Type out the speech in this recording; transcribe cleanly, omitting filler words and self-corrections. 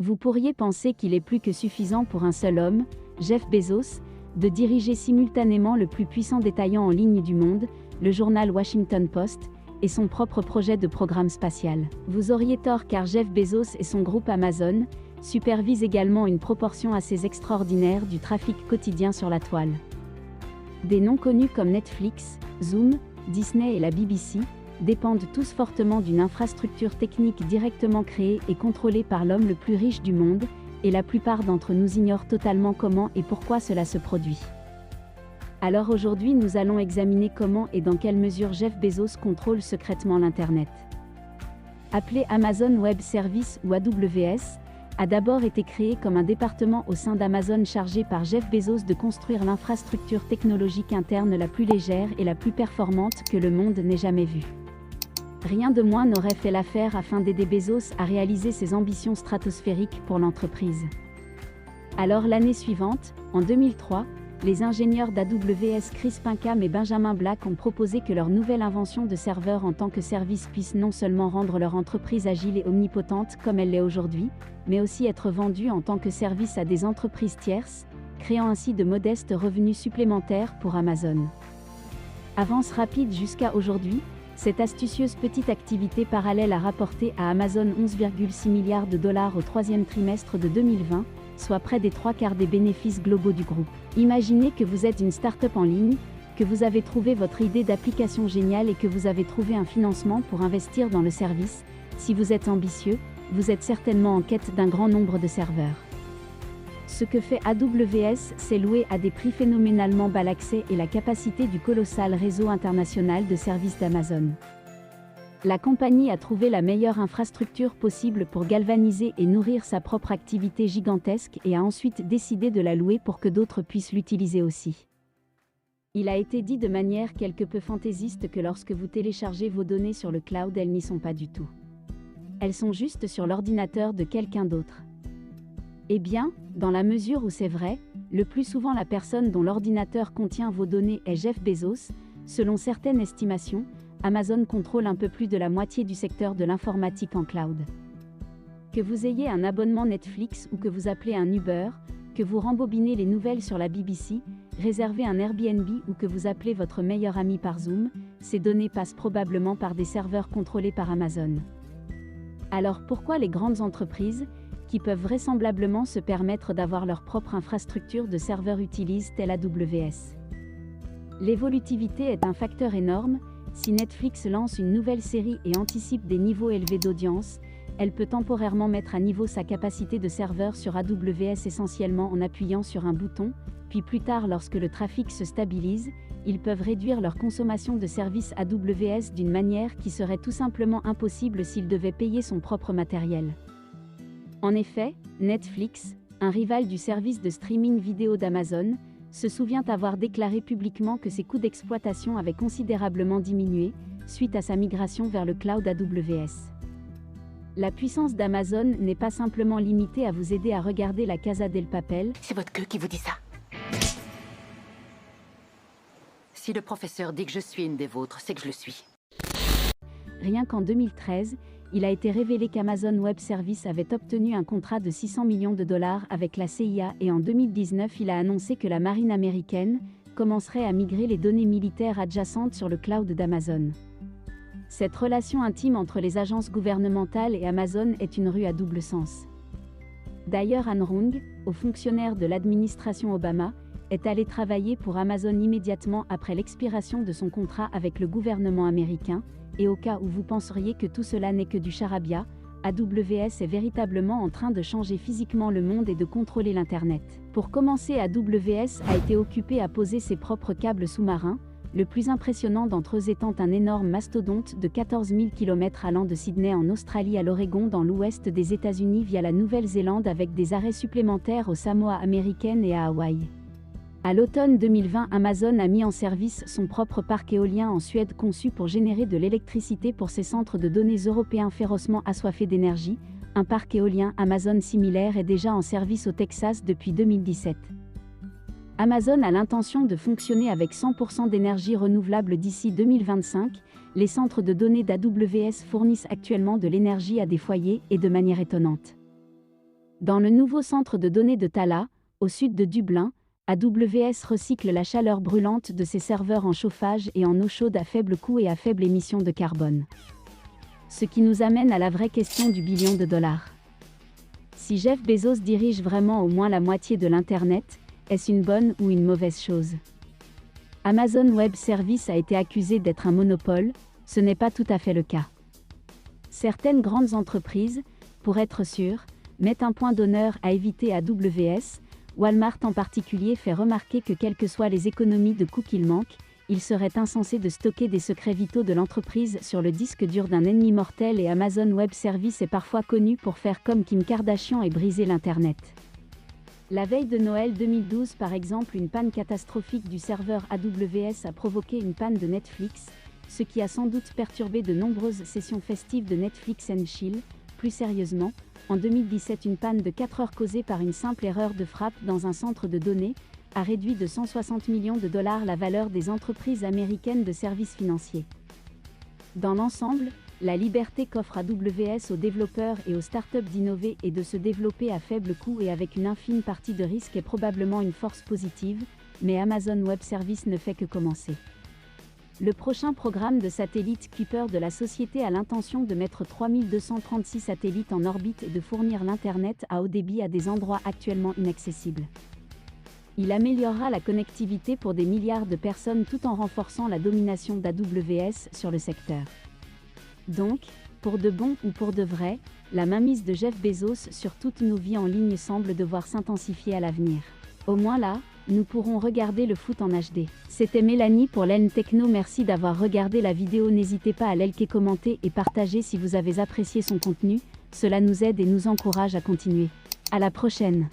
Vous pourriez penser qu'il est plus que suffisant pour un seul homme, Jeff Bezos, de diriger simultanément le plus puissant détaillant en ligne du monde, le journal Washington Post, et son propre projet de programme spatial. Vous auriez tort car Jeff Bezos et son groupe Amazon supervisent également une proportion assez extraordinaire du trafic quotidien sur la toile. Des noms connus comme Netflix, Zoom, Disney et la BBC dépendent tous fortement d'une infrastructure technique directement créée et contrôlée par l'homme le plus riche du monde, et la plupart d'entre nous ignorent totalement comment et pourquoi cela se produit. Alors aujourd'hui nous allons examiner comment et dans quelle mesure Jeff Bezos contrôle secrètement l'Internet. Appelé Amazon Web Services ou AWS, a d'abord été créé comme un département au sein d'Amazon chargé par Jeff Bezos de construire l'infrastructure technologique interne la plus légère et la plus performante que le monde n'ait jamais vue. Rien de moins n'aurait fait l'affaire afin d'aider Bezos à réaliser ses ambitions stratosphériques pour l'entreprise. Alors l'année suivante, en 2003, les ingénieurs d'AWS Chris Pinkham et Benjamin Black ont proposé que leur nouvelle invention de serveur en tant que service puisse non seulement rendre leur entreprise agile et omnipotente comme elle l'est aujourd'hui, mais aussi être vendue en tant que service à des entreprises tierces, créant ainsi de modestes revenus supplémentaires pour Amazon. Avance rapide jusqu'à aujourd'hui, cette astucieuse petite activité parallèle a rapporté à Amazon 11,6 milliards de dollars au troisième trimestre de 2020, soit près des 3/4 des bénéfices globaux du groupe. Imaginez que vous êtes une start-up en ligne, que vous avez trouvé votre idée d'application géniale et que vous avez trouvé un financement pour investir dans le service. Si vous êtes ambitieux, vous êtes certainement en quête d'un grand nombre de serveurs. Ce que fait AWS, c'est louer à des prix phénoménalement bas l'accès et la capacité du colossal réseau international de services d'Amazon. La compagnie a trouvé la meilleure infrastructure possible pour galvaniser et nourrir sa propre activité gigantesque et a ensuite décidé de la louer pour que d'autres puissent l'utiliser aussi. Il a été dit de manière quelque peu fantaisiste que lorsque vous téléchargez vos données sur le cloud, elles n'y sont pas du tout. Elles sont juste sur l'ordinateur de quelqu'un d'autre. Eh bien, dans la mesure où c'est vrai, le plus souvent la personne dont l'ordinateur contient vos données est Jeff Bezos. Selon certaines estimations, Amazon contrôle un peu plus de la moitié du secteur de l'informatique en cloud. Que vous ayez un abonnement Netflix ou que vous appelez un Uber, que vous rembobinez les nouvelles sur la BBC, réservez un Airbnb ou que vous appelez votre meilleur ami par Zoom, ces données passent probablement par des serveurs contrôlés par Amazon. Alors pourquoi les grandes entreprises, qui peuvent vraisemblablement se permettre d'avoir leur propre infrastructure de serveurs utilisent-elles AWS? L'évolutivité est un facteur énorme. Si Netflix lance une nouvelle série et anticipe des niveaux élevés d'audience, elle peut temporairement mettre à niveau sa capacité de serveur sur AWS essentiellement en appuyant sur un bouton, puis plus tard lorsque le trafic se stabilise, ils peuvent réduire leur consommation de services AWS d'une manière qui serait tout simplement impossible s'ils devaient payer son propre matériel. En effet, Netflix, un rival du service de streaming vidéo d'Amazon, se souvient avoir déclaré publiquement que ses coûts d'exploitation avaient considérablement diminué, suite à sa migration vers le cloud AWS. La puissance d'Amazon n'est pas simplement limitée à vous aider à regarder La Casa del Papel. C'est votre queue qui vous dit ça. Si le professeur dit que je suis une des vôtres, c'est que je le suis. Rien qu'en 2013, il a été révélé qu'Amazon Web Services avait obtenu un contrat de 600 millions de dollars avec la CIA et en 2019 il a annoncé que la marine américaine commencerait à migrer les données militaires adjacentes sur le cloud d'Amazon. Cette relation intime entre les agences gouvernementales et Amazon est une rue à double sens. D'ailleurs Anne Rung, haut fonctionnaire de l'administration Obama, est allée travailler pour Amazon immédiatement après l'expiration de son contrat avec le gouvernement américain. Et au cas où vous penseriez que tout cela n'est que du charabia, AWS est véritablement en train de changer physiquement le monde et de contrôler l'Internet. Pour commencer, AWS a été occupé à poser ses propres câbles sous-marins, le plus impressionnant d'entre eux étant un énorme mastodonte de 14 000 km allant de Sydney en Australie à l'Oregon dans l'ouest des États-Unis via la Nouvelle-Zélande avec des arrêts supplémentaires aux Samoa américaines et à Hawaï. À l'automne 2020, Amazon a mis en service son propre parc éolien en Suède conçu pour générer de l'électricité pour ses centres de données européens férocement assoiffés d'énergie. Un parc éolien Amazon similaire est déjà en service au Texas depuis 2017. Amazon a l'intention de fonctionner avec 100% d'énergie renouvelable d'ici 2025. Les centres de données d'AWS fournissent actuellement de l'énergie à des foyers et de manière étonnante. Dans le nouveau centre de données de Tallaght, au sud de Dublin, AWS recycle la chaleur brûlante de ses serveurs en chauffage et en eau chaude à faible coût et à faible émission de carbone. Ce qui nous amène à la vraie question du billion de dollars. Si Jeff Bezos dirige vraiment au moins la moitié de l'Internet, est-ce une bonne ou une mauvaise chose? Amazon Web Services a été accusé d'être un monopole, ce n'est pas tout à fait le cas. Certaines grandes entreprises, pour être sûres, mettent un point d'honneur à éviter AWS. Walmart en particulier fait remarquer que quelles que soient les économies de coûts qu'il manque, il serait insensé de stocker des secrets vitaux de l'entreprise sur le disque dur d'un ennemi mortel et Amazon Web Services est parfois connu pour faire comme Kim Kardashian et briser l'Internet. La veille de Noël 2012 par exemple, une panne catastrophique du serveur AWS a provoqué une panne de Netflix, ce qui a sans doute perturbé de nombreuses sessions festives de Netflix & Chill. Plus sérieusement, en 2017 une panne de 4 heures causée par une simple erreur de frappe dans un centre de données a réduit de 160 millions de dollars la valeur des entreprises américaines de services financiers. Dans l'ensemble, la liberté qu'offre AWS aux développeurs et aux startups d'innover et de se développer à faible coût et avec une infime partie de risque est probablement une force positive, mais Amazon Web Services ne fait que commencer. Le prochain programme de satellite Kuiper de la société a l'intention de mettre 3236 satellites en orbite et de fournir l'Internet à haut débit à des endroits actuellement inaccessibles. Il améliorera la connectivité pour des milliards de personnes tout en renforçant la domination d'AWS sur le secteur. Donc, pour de bon ou pour de vrai, la mainmise de Jeff Bezos sur toutes nos vies en ligne semble devoir s'intensifier à l'avenir. Au moins là, nous pourrons regarder le foot en HD. C'était Mélanie pour LN Techno, merci d'avoir regardé la vidéo, n'hésitez pas à liker, commenter et partager si vous avez apprécié son contenu, cela nous aide et nous encourage à continuer. À la prochaine.